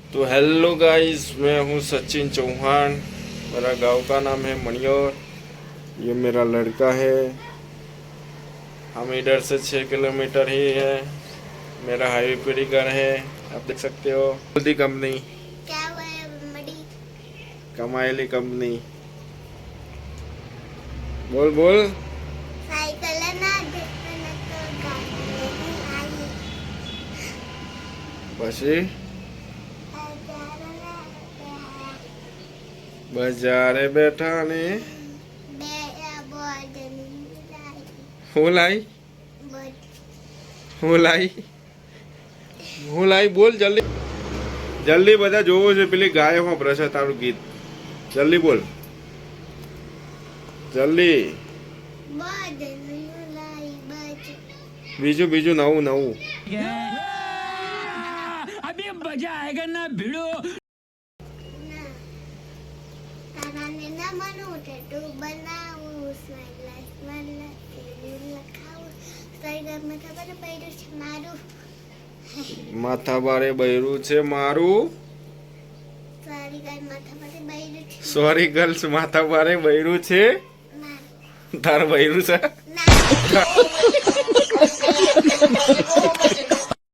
तो hello guys, मैं हूँ सचिन चौहान। मेरा गांव का नाम है मणियोर। ये मेरा लड़का है। हम इधर से 6 किलोमीटर ही है। मेरा हाईवे पर ही घर है, आप देख सकते हो। जल्दी कंपनी क्या हुआ है मड़ी? कमाएली कंपनी। बोल बोल। साइकिल है ना, जिसमें तो गाड़ी नहीं आई। પછી बाजार બજારે में બેઠા ને बेया बोर्ड नहीं आई। હું લાઈ बोर्ड હું લાઈ બોલ જલ્દી જલ્દી। બધા જોવો છે પેલી ગાય વાપરે છે તારું ગીત। જલ્દી બોલ, જલ્દી। बोर्ड नहीं लाई बच બીજું બીજું નવું નવું। अभी मजा आएगा ना भिड़ो। ना तारा ने ना मनो टैटू बनाऊं, उसमें ग्लास वाला तेल लखाऊं, साइड में खबर पैर से मारूं। માથા બારે બૈરું છે મારું। सारी गाय माथा पर बैठ છે સોરી ગર્લ્સ, માથા બારે બૈરું છે ના તાર બૈરું છે। ના